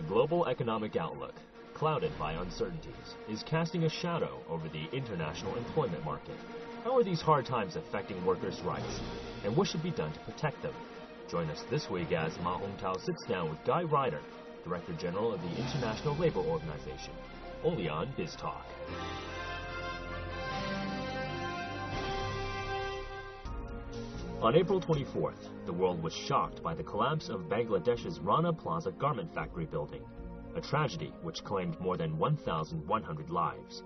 global economic outlook, clouded by uncertainties, is casting a shadow over the international employment market. How are these hard times affecting workers' rights, and what should be done to protect them? Join us this week as Ma Hongtao sits down with Guy Ryder, Director General of the International Labor Organization, only on Biz Talk. On April 24th, the world was shocked by the collapse of Bangladesh's Rana Plaza garment factory building, a tragedy which claimed more than 1,100 lives.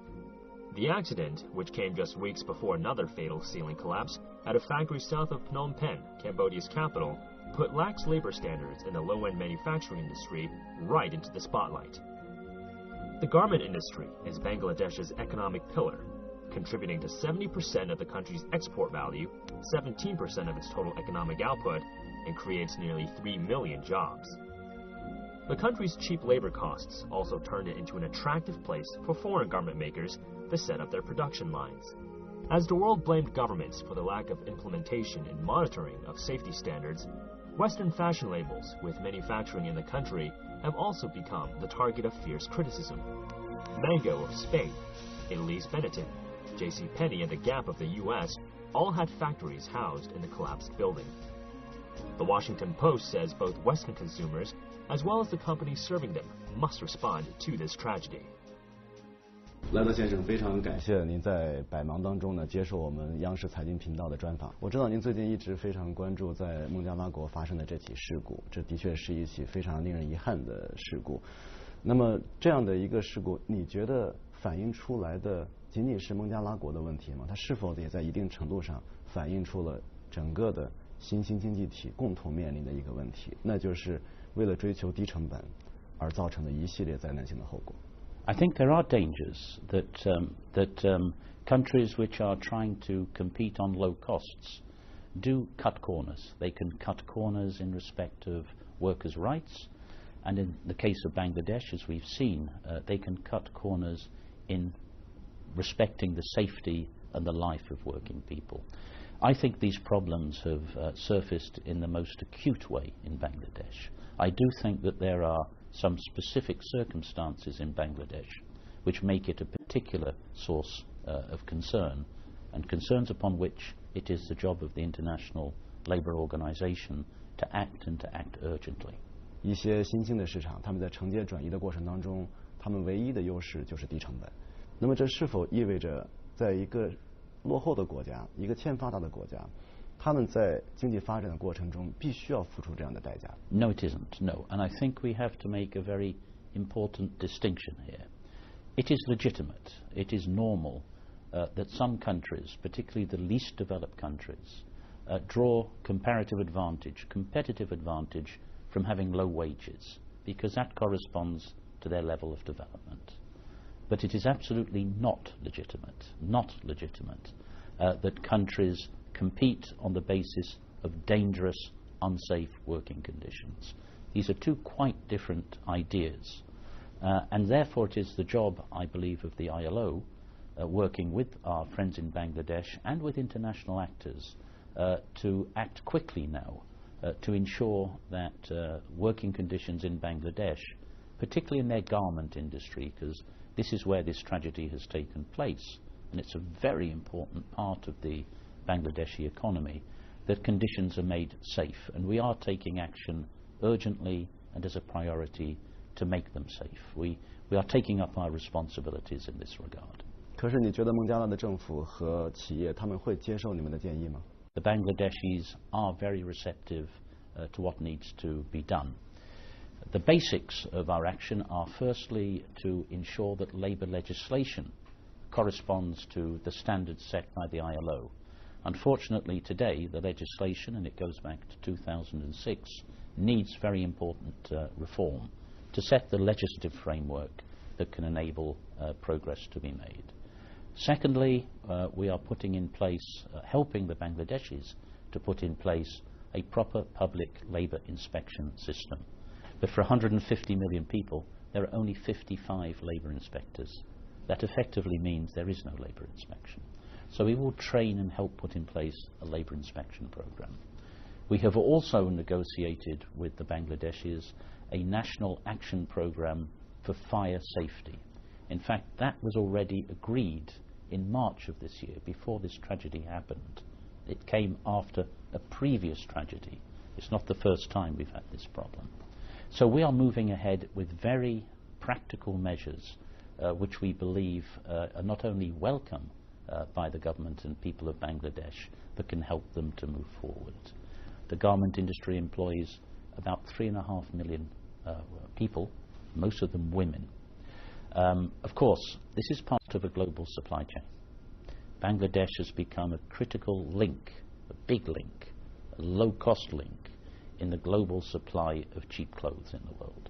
The accident, which came just weeks before another fatal ceiling collapse at a factory south of Phnom Penh, Cambodia's capital, put lax labor standards in the low-end manufacturing industry right into the spotlight. The garment industry is Bangladesh's economic pillar, contributing to 70% of the country's export value, 17% of its total economic output, and creates nearly 3 million jobs. The country's cheap labor costs also turned it into an attractive place for foreign garment makers to set up their production lines. As the world blamed governments for the lack of implementation and monitoring of safety standards, Western fashion labels with manufacturing in the country have also become the target of fierce criticism. Mango of Spain, Italy's Benetton, JCPenney and the Gap of the U.S. all had factories housed in the collapsed building. The Washington Post says both Western consumers, as well as the companies serving them, must respond to this tragedy. 莱德先生，非常感谢您在百忙当中呢接受我们央视财经频道的专访。我知道您最近一直非常关注在孟加拉国发生的这起事故，这的确是一起非常令人遗憾的事故。那么这样的一个事故，你觉得反映出来的仅仅是孟加拉国的问题吗？它是否也在一定程度上反映出了整个的新兴经济体共同面临的一个问题，那就是为了追求低成本而造成的一系列灾难性的后果。 I think there are dangers that countries which are trying to compete on low costs do cut corners. They can cut corners in respect of workers' rights, and in the case of Bangladesh, as we've seen, they can cut corners in respecting the safety and the life of working people. I think these problems have surfaced in the most acute way in Bangladesh. I do think that there are some specific circumstances in Bangladesh which make it a particular source of concern, and concerns upon which it is the job of the International Labour Organization to act and to act urgently. 一些新兴的市场，他们在承接转移的过程当中，他们唯一的优势就是低成本。那么这是否意味着在一个落后的国家，一个欠发达的国家，他们在经济发展的过程中必须要付出这样的代价？ No, it isn't. No, and I think we have to make a very important distinction here. It is legitimate, it is normal that some countries, particularly the least developed countries, draw comparative advantage, competitive advantage from having low wages, because that corresponds to their level of development. But it is absolutely not legitimate that countries compete on the basis of dangerous, unsafe working conditions. These are two quite different ideas, and therefore it is the job, I believe, of the ILO, working with our friends in Bangladesh and with international actors, to act quickly now to ensure that working conditions in Bangladesh, particularly in their garment industry, because this is where this tragedy has taken place, and it's a very important part of the Bangladeshi economy, that conditions are made safe, and we are taking action urgently and as a priority to make them safe. We are taking up our responsibilities in this regard. 可是你觉得孟加拉的政府和企业他们会接受你们的建议吗？ The Bangladeshis are very receptive to what needs to be done. The basics of our action are firstly to ensure that labour legislation corresponds to the standards set by the ILO. Unfortunately today the legislation, and it goes back to 2006, needs very important reform to set the legislative framework that can enable progress to be made. Secondly, we are putting in place, helping the Bangladeshis to put in place a proper public labour inspection system. But for 150 million people, there are only 55 labour inspectors. That effectively means there is no labour inspection. So we will train and help put in place a labour inspection programme. We have also negotiated with the Bangladeshis a national action program for fire safety. In fact, that was already agreed in March of this year, before this tragedy happened. It came after a previous tragedy. It's not the first time we've had this problem. So we are moving ahead with very practical measures which we believe are not only welcome by the government and people of Bangladesh, but can help them to move forward. The garment industry employs about 3.5 million people, most of them women. Of course, this is part of a global supply chain. Bangladesh has become a critical link, a big link, a low-cost link in the global supply of cheap clothes in the world.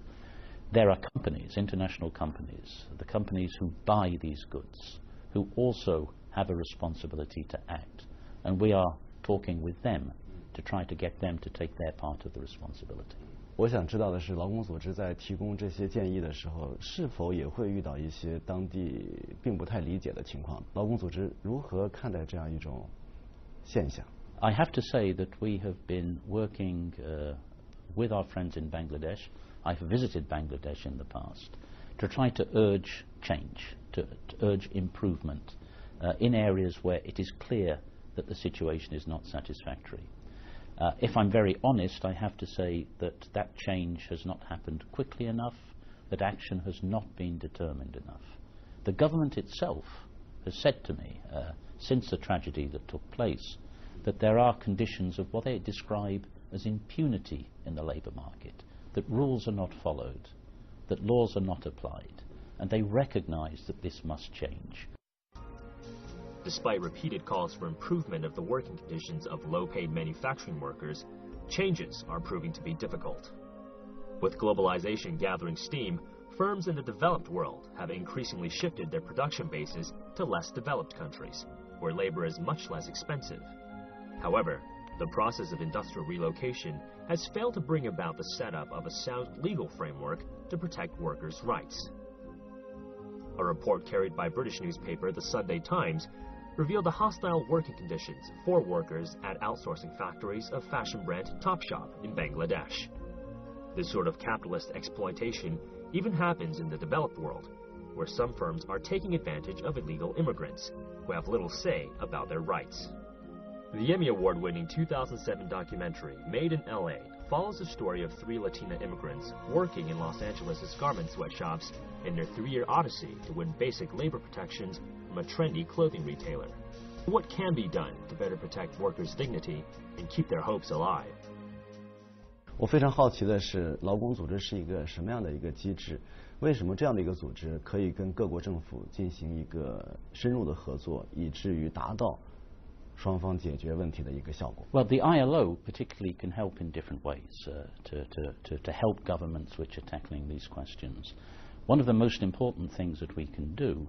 There are companies, international companies, the companies who buy these goods, who also have a responsibility to act. And we are talking with them to try to get them to take their part of the responsibility. 我想知道的是，劳工组织在提供这些建议的时候，是否也会遇到一些当地并不太理解的情况？劳工组织如何看待这样一种现象？ I have to say that we have been working with our friends in Bangladesh. I've visited Bangladesh in the past to try to urge change, to urge improvement in areas where it is clear that the situation is not satisfactory. If I'm very honest, I have to say that that change has not happened quickly enough, that action has not been determined enough. The government itself has said to me, since the tragedy that took place, that there are conditions of what they describe as impunity in the labour market, that rules are not followed, that laws are not applied, and they recognise that this must change. Despite repeated calls for improvement of the working conditions of low-paid manufacturing workers, changes are proving to be difficult. With globalization gathering steam, firms in the developed world have increasingly shifted their production bases to less developed countries, where labor is much less expensive. However, the process of industrial relocation has failed to bring about the setup of a sound legal framework to protect workers' rights. A report carried by British newspaper The Sunday Times revealed the hostile working conditions for workers at outsourcing factories of fashion brand Topshop in Bangladesh. This sort of capitalist exploitation even happens in the developed world, where some firms are taking advantage of illegal immigrants who have little say about their rights. The Emmy Award-winning 2007 documentary Made in LA follows the story of 3 Latina immigrants working in Los Angeles' garment sweatshops in their 3-year odyssey to win basic labor protections from a trendy clothing retailer. What can be done to better protect workers' dignity and keep their hopes alive? 我非常好奇的是，劳工组织是一个什么样的一个机制？为什么这样的一个组织可以跟各国政府进行一个深入的合作，以至于达到双方解决问题的一个效果？ Well, the ILO particularly can help in different ways to help governments which are tackling these questions. One of the most important things that we can do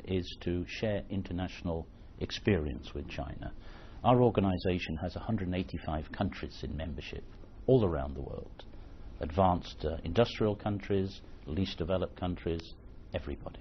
is to share international experience with China. Our organization has 185 countries in membership all around the world. Advanced industrial countries, least developed countries, everybody.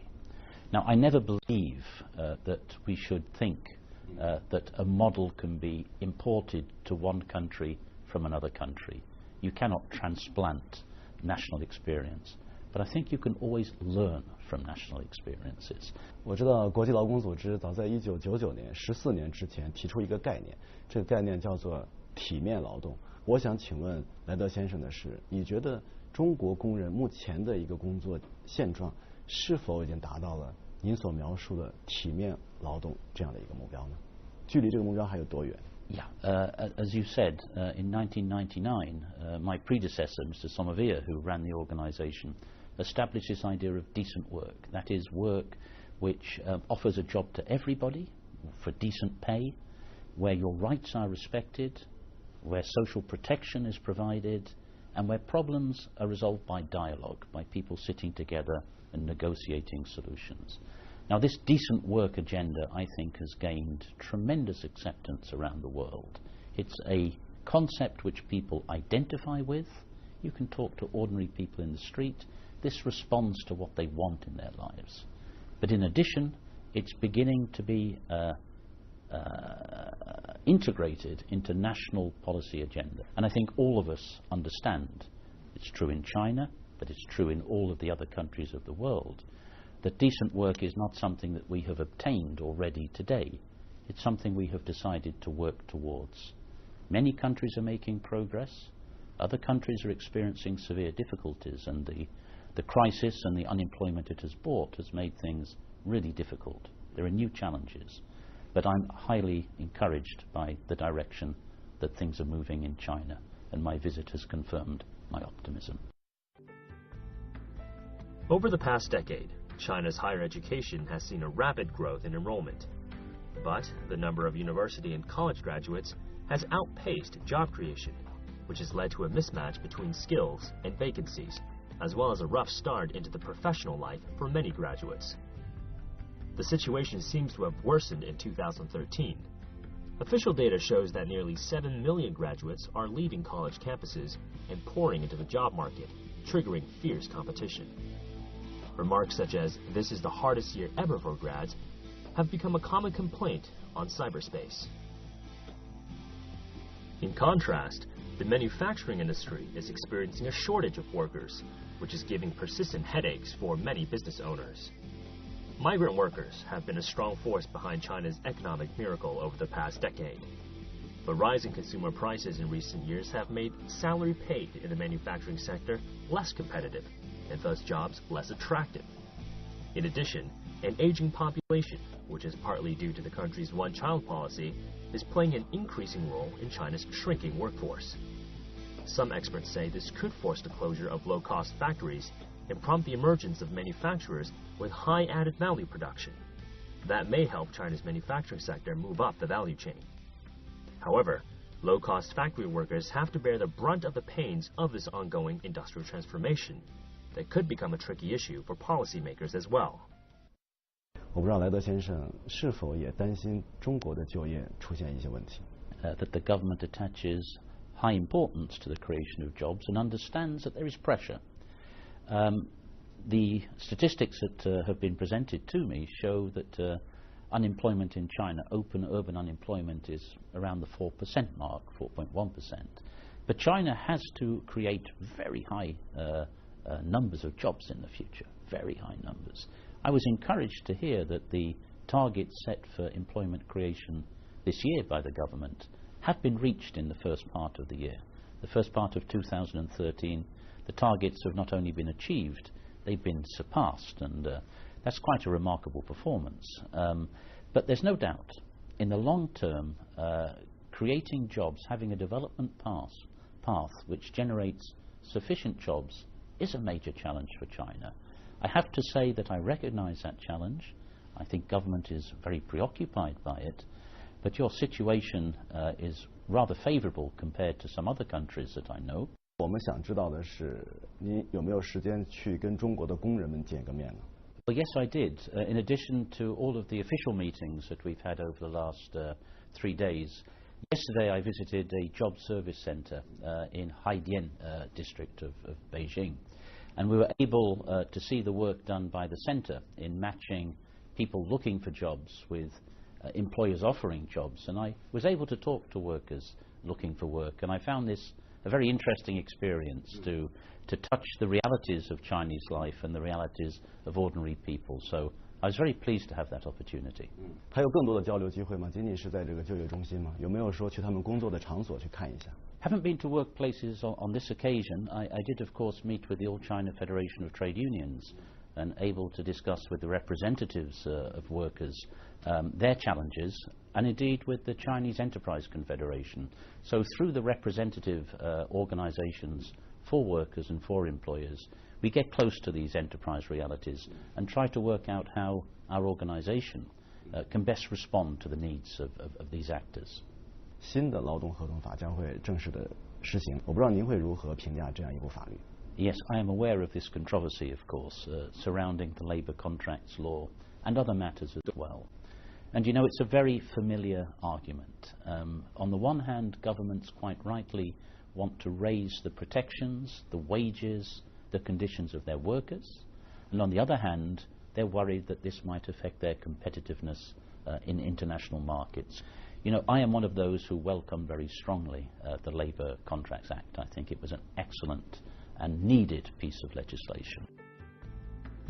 Now, I never believe that we should think that a model can be imported to one country from another country. You cannot transplant national experience. But I think you can always learn from national experiences. 我知道国际劳工组织早在1999年14年之前提出一个概念，这个概念叫做体面劳动。我想请问莱德先生的是，你觉得中国工人目前的一个工作现状是否已经达到了您所描述的体面劳动这样的一个目标呢？距离这个目标还有多远？ Yeah, as you said, in 1999, my predecessor, Mr. Somavia, who ran the organization, established this idea of decent work. That is, work which offers a job to everybody for decent pay, where your rights are respected, where social protection is provided, and where problems are resolved by dialogue, by people sitting together and negotiating solutions. Now, this decent work agenda, I think, has gained tremendous acceptance around the world. It's a concept which people identify with. You can talk to ordinary people in the street. This responds to what they want in their lives. But in addition, it's beginning to be integrated into national policy agenda. And I think all of us understand it's true in China, but it's true in all of the other countries of the world, that decent work is not something that we have obtained already today. It's something we have decided to work towards. Many countries are making progress. Other countries are experiencing severe difficulties, and the crisis and the unemployment it has brought has made things really difficult. There are new challenges, but I'm highly encouraged by the direction that things are moving in China, and my visit has confirmed my optimism. Over the past decade, China's higher education has seen a rapid growth in enrollment. But the number of university and college graduates has outpaced job creation, which has led to a mismatch between skills and vacancies, as well as a rough start into the professional life for many graduates. The situation seems to have worsened in 2013. Official data shows that nearly 7 million graduates are leaving college campuses and pouring into the job market, triggering fierce competition. Remarks such as, "This is the hardest year ever for grads," have become a common complaint on cyberspace. In contrast, the manufacturing industry is experiencing a shortage of workers, which is giving persistent headaches for many business owners. Migrant workers have been a strong force behind China's economic miracle over the past decade. But rising consumer prices in recent years have made salary paid in the manufacturing sector less competitive, and thus jobs less attractive. In addition, an aging population, which is partly due to the country's one-child policy, is playing an increasing role in China's shrinking workforce. Some experts say this could force the closure of low-cost factories and prompt the emergence of manufacturers with high added value production. That may help China's manufacturing sector move up the value chain. However, low-cost factory workers have to bear the brunt of the pains of this ongoing industrial transformation that could become a tricky issue for policymakers as well. 我不知道莱德先生是否也担心中国的就业出现一些问题。That the government attaches high importance to the creation of jobs and understands that there is pressure. The statistics that have been presented to me show that unemployment in China, open urban unemployment, is around the 4% mark, 4.1%. But China has to create very high numbers of jobs in the future, very high numbers. I was encouraged to hear that the targets set for employment creation this year by the government have been reached in the first part of the year. The first part of 2013, the targets have not only been achieved, they've been surpassed, and that's quite a remarkable performance. But there's no doubt, in the long term, creating jobs, having a development path which generates sufficient jobs is a major challenge for China. I have to say that I recognize that challenge. I think government is very preoccupied by it, but your situation is rather favorable compared to some other countries that I know. 我们想知道的是，您有没有时间去跟中国的工人们见个面呢？ Well, yes, I did. In addition to all of the official meetings that we've had over the last 3 days, yesterday I visited a job service center in Haidian district of Beijing. And we were able to see the work done by the center in matching people looking for jobs with employers offering jobs. And I was able to talk to workers looking for work. And I found this a very interesting experience to touch the realities of Chinese life and the realities of ordinary people. So I was very pleased to have that opportunity. 还有更多的交流机会吗？仅仅是在这个就业中心吗？有没有说去他们工作的场所去看一下？ Haven't been to workplaces on this occasion. I did, of course, meet with the All China Federation of Trade Unions and able to discuss with the representatives of workers their challenges, and indeed with the Chinese Enterprise Confederation. So through the representative organizations for workers and for employers, we get close to these enterprise realities and try to work out how our organization can best respond to the needs of these actors. 新的劳动合同法将会正式的施行，我不知道您会如何评价这样一部法律。 Yes, I am aware of this controversy, of course, surrounding the labour contracts law and other matters as well. And you know, it's a very familiar argument. On the one hand, governments quite rightly want to raise the protections, the wages, the conditions of their workers. And on the other hand, they're worried that this might affect their competitiveness in international markets. You know, I am one of those who welcome very strongly the Labour Contracts Act. I think it was an excellent and needed piece of legislation.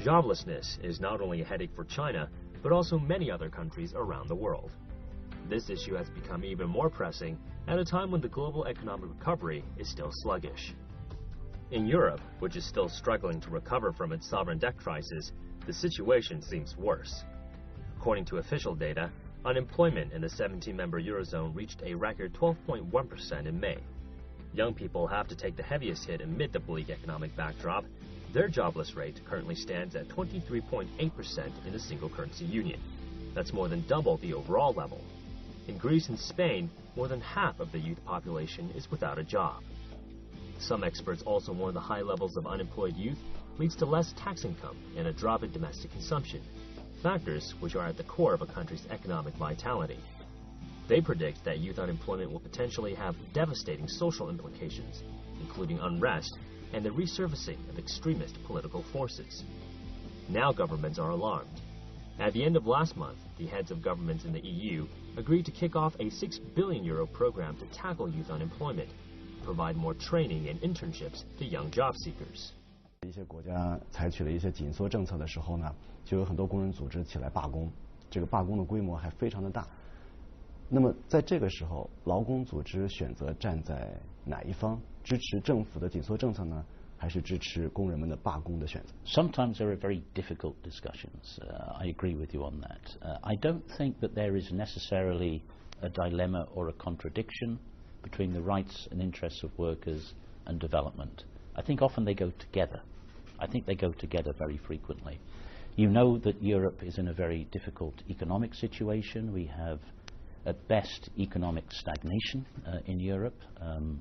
Joblessness is not only a headache for China, but also many other countries around the world. This issue has become even more pressing at a time when the global economic recovery is still sluggish. In Europe, which is still struggling to recover from its sovereign debt crisis, the situation seems worse. According to official data, unemployment in the 17-member Eurozone reached a record 12.1% in May. Young people have to take the heaviest hit amid the bleak economic backdrop. Their jobless rate currently stands at 23.8% in the single currency union. That's more than double the overall level. In Greece and Spain, more than half of the youth population is without a job. Some experts also warn the high levels of unemployed youth leads to less tax income and a drop in domestic consumption, factors which are at the core of a country's economic vitality. They predict that youth unemployment will potentially have devastating social implications, including unrest and the resurfacing of extremist political forces. Now governments are alarmed. At the end of last month, the heads of governments in the EU agreed to kick off a €6 billion program to tackle youth unemployment, provide more training and internships to young job seekers. 一些国家采取了一些紧缩政策的时候呢，就有很多工人组织起来罢工，这个罢工的规模还非常的大。那么在这个时候，劳工组织选择站在哪一方？支持政府的紧缩政策呢，还是支持工人们的罢工的选择？ Sometimes there are very difficult discussions. I agree with you on that. I don't think that there is necessarily a dilemma or a contradiction between the rights and interests of workers and development. I think often they go together. I think they go together very frequently. You know that Europe is in a very difficult economic situation. We have, at best, economic stagnation in Europe,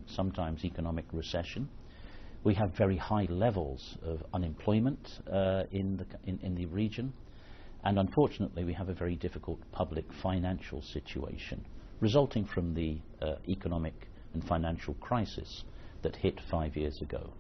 sometimes economic recession. We have very high levels of unemployment in the region, and unfortunately we have a very difficult public financial situation resulting from the economic and financial crisis that hit 5 years ago.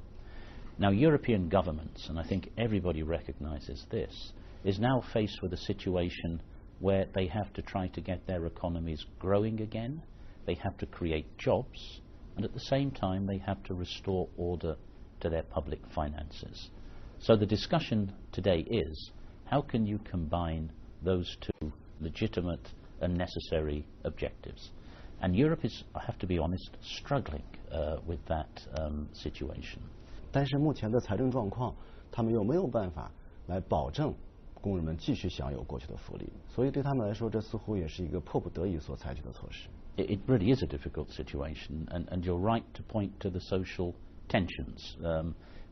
Now, European governments, and I think everybody recognizes this, is now faced with a situation where they have to try to get their economies growing again, they have to create jobs, and at the same time they have to restore order to their public finances. So the discussion today is, how can you combine those two legitimate and necessary objectives? And Europe is, I have to be honest, struggling with that situation. 但是目前的财政状况，他们又没有办法来保证工人们继续享有过去的福利，所以对他们来说，这似乎也是一个迫不得已所采取的措施。It really is a difficult situation, and you're right to point to the social tensions.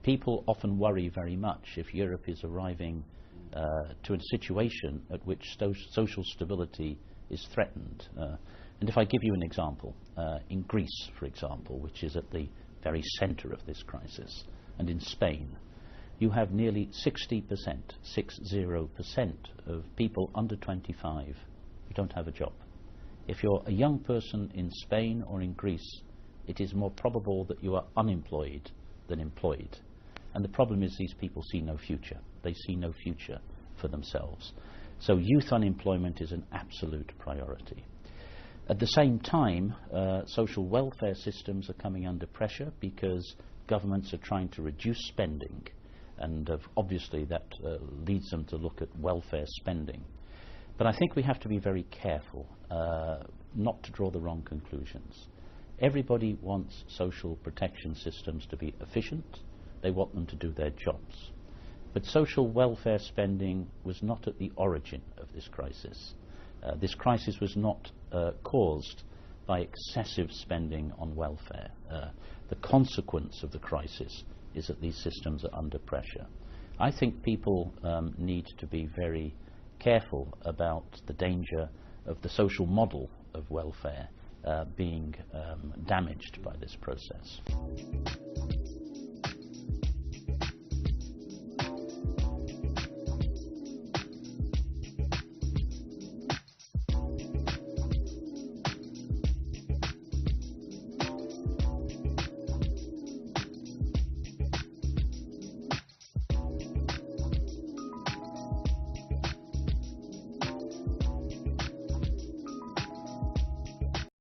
People often worry very much if Europe is arriving to a situation at which social stability is threatened. And if I give you an example, in Greece, for example, which is at the very center of this crisis, and in Spain, you have nearly 60% of people under 25 who don't have a job. If you're a young person in Spain or in Greece, it is more probable that you are unemployed than employed. And the problem is these people see no future. They see no future for themselves. So youth unemployment is an absolute priority. At the same time, social welfare systems are coming under pressure because governments are trying to reduce spending, and obviously that leads them to look at welfare spending. But I think we have to be very careful not to draw the wrong conclusions. Everybody wants social protection systems to be efficient. They want them to do their jobs. But social welfare spending was not at the origin of this crisis. This crisis was not caused by excessive spending on welfare. The consequence of the crisis is that these systems are under pressure. I think people need to be very careful about the danger of the social model of welfare being damaged by this process.